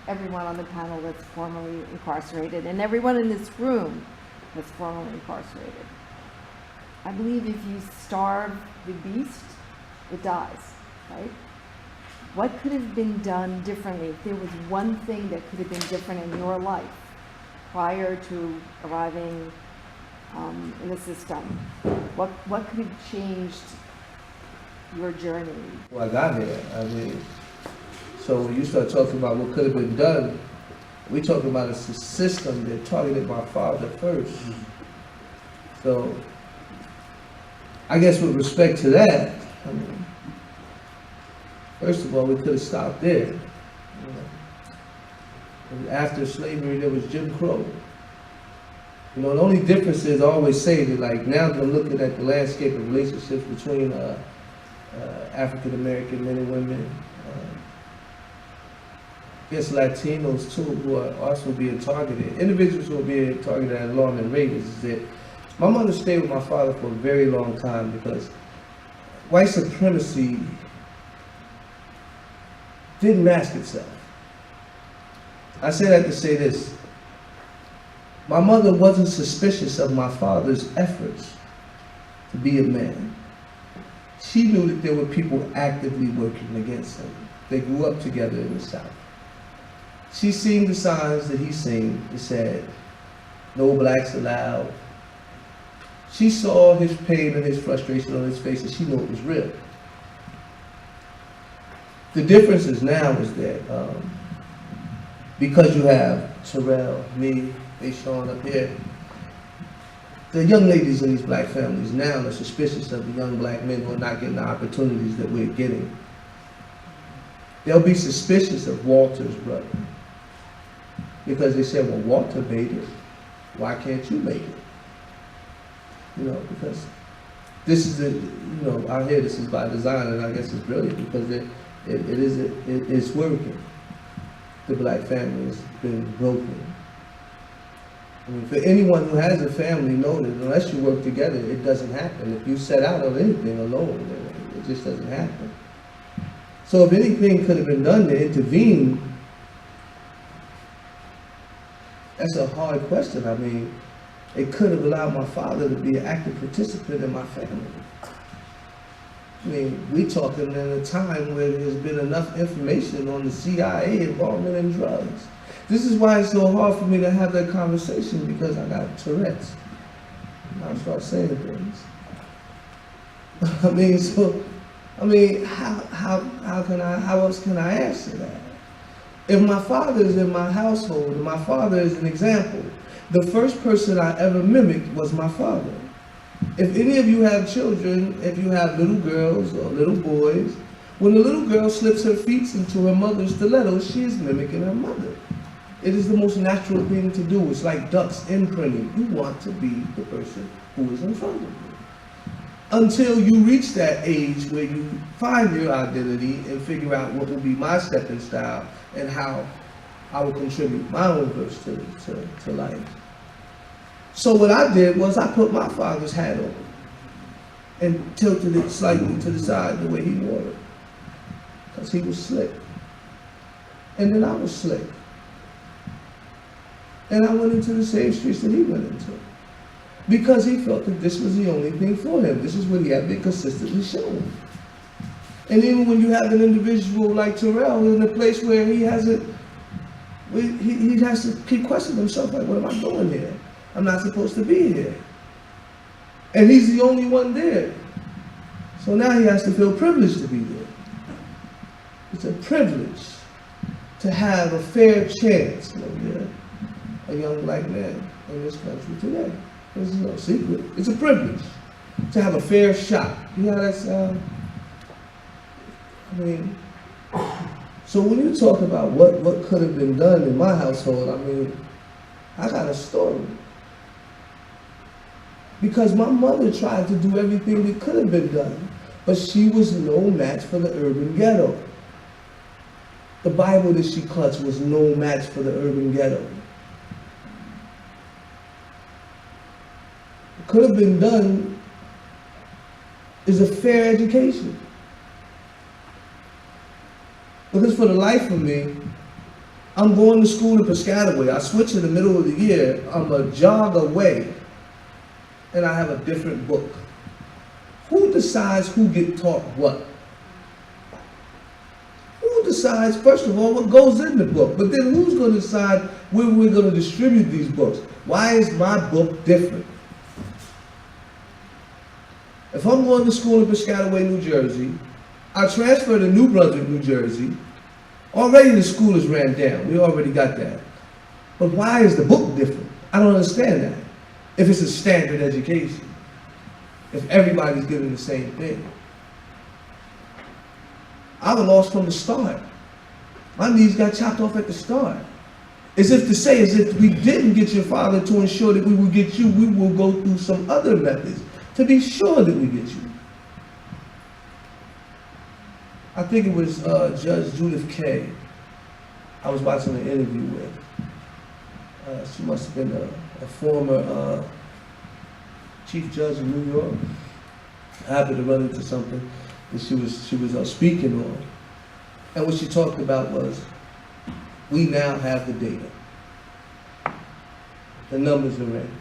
Everyone on the panel that's formerly incarcerated, and everyone in this room that's formerly incarcerated. I believe if you starve the beast, it dies, right? What could have been done differently if there was one thing that could have been different in your life prior to arriving in the system? What could have changed your journey? Well, I got here. So when you start talking about what could have been done, we talking about a system that targeted my father first. So I guess with respect to that, first of all, we could have stopped there. And after slavery, there was Jim Crow. The only difference is I always say that, like, now that I'm looking at the landscape of relationships between African American men and women, yes, Latinos too, who are also being targeted. Individuals who are being targeted at alarming rate is that my mother stayed with my father for a very long time because white supremacy didn't mask itself. I say that to say this. My mother wasn't suspicious of my father's efforts to be a man. She knew that there were people actively working against him. They grew up together in the South. She seen the signs that he seen. It said, "No blacks allowed." She saw his pain and his frustration on his face, and she knew it was real. The difference is now is that because you have Terrell, me, Sean up here, the young ladies in these black families now are suspicious of the young black men who are not getting the opportunities that we're getting. They'll be suspicious of Walter's brother because they said, well, Walter made it. Why can't you make it? Because this is out here, this is by design, and I guess it's brilliant because it's working. The black family has been broken. For anyone who has a family, know that unless you work together, it doesn't happen. If you set out on anything alone, it just doesn't happen. So if anything could have been done to intervene, that's a hard question. It could have allowed my father to be an active participant in my family. We talking in a time where there's been enough information on the CIA involvement in drugs. This is why it's so hard for me to have that conversation, because I got Tourette's. I start saying things. How else can I answer that? If my father is in my household, and my father is an example, the first person I ever mimicked was my father. If any of you have children, if you have little girls or little boys, when the little girl slips her feet into her mother's stilettos, she is mimicking her mother. It is the most natural thing to do. It's like ducks imprinting. You want to be the person who is in front of you. Until you reach that age where you find your identity and figure out what will be my stepping style and how I will contribute my own verse to life. So what I did was I put my father's hat on and tilted it slightly to the side the way he wore it, because he was slick. And then I was slick. And I went into the same streets that he went into, because he felt that this was the only thing for him. This is what he had been consistently shown. And even when you have an individual like Terrell in a place where he has to keep questioning himself, like, what am I doing here? I'm not supposed to be here. And he's the only one there. So now he has to feel privileged to be there. It's a privilege to have a fair chance. A young black man in this country today. This is no secret. It's a privilege to have a fair shot. You know how that sounds? So when you talk about what could have been done in my household, I got a story. Because my mother tried to do everything that could have been done, but she was no match for the urban ghetto. The Bible that she clutched was no match for the urban ghetto. What could have been done is a fair education. Because for the life of me, I'm going to school in Piscataway. I switch in the middle of the year. I'm a jog away, and I have a different book. Who decides who get taught what? Who decides, first of all, what goes in the book? But then who's going to decide where we're going to distribute these books? Why is my book different? If I'm going to school in Piscataway, New Jersey, I transfer to New Brunswick, New Jersey. Already the school is ran down. We already got that. But why is the book different? I don't understand that. If it's a standard education, if everybody's getting the same thing. I was lost from the start. My knees got chopped off at the start. As if to say, as if we didn't get your father to ensure that we will get you, we will go through some other methods to be sure that we get you. I think it was Judge Judith Kay I was watching an interview with. She must have been a former chief judge in New York. I happened to run into something that she was speaking on. And what she talked about was, we now have the data. The numbers are in.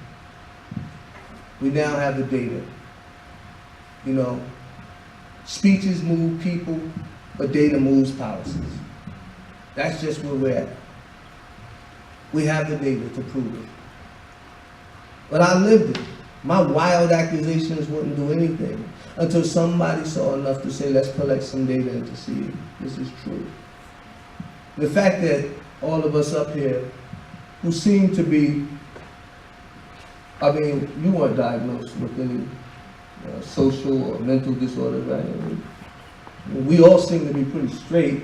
We now have the data. You know, speeches move people, but data moves policies. That's just where we're at. We have the data to prove it. But I lived it. My wild accusations wouldn't do anything until somebody saw enough to say, let's collect some data and to see if this is true. The fact that all of us up here who seem to be, I mean, you weren't diagnosed with any social or mental disorder, right? We all seem to be pretty straight.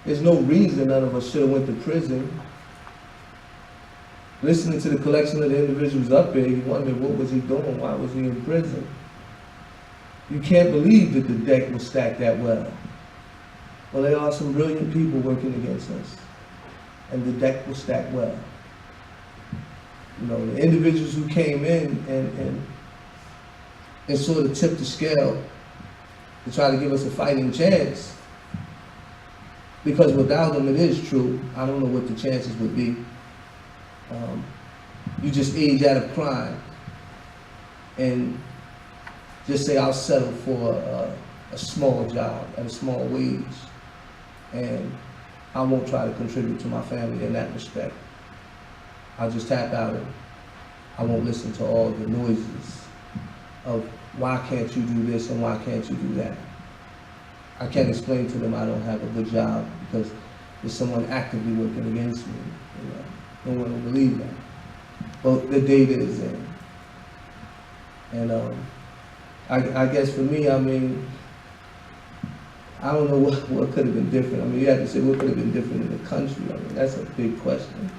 There's no reason none of us should have went to prison. Listening to the collection of the individuals up there, you wonder, what was he doing? Why was he in prison? You can't believe that the deck was stacked that well. Well, there are some brilliant people working against us, and the deck was stacked well. You know, the individuals who came in and sort of tipped the scale to try to give us a fighting chance, because without them, it is true, I don't know what the chances would be. You just age out of crime and just say, I'll settle for a small job at a small wage, and I won't try to contribute to my family in that respect. I'll just tap out and I won't listen to all the noises of why can't you do this and why can't you do that. I can't explain to them I don't have a good job because there's someone actively working against me. You know? No one will believe that. But the data is in. And I guess for me, I mean, I don't know what could have been different. I mean, you have to say what could have been different in the country. I mean, that's a big question.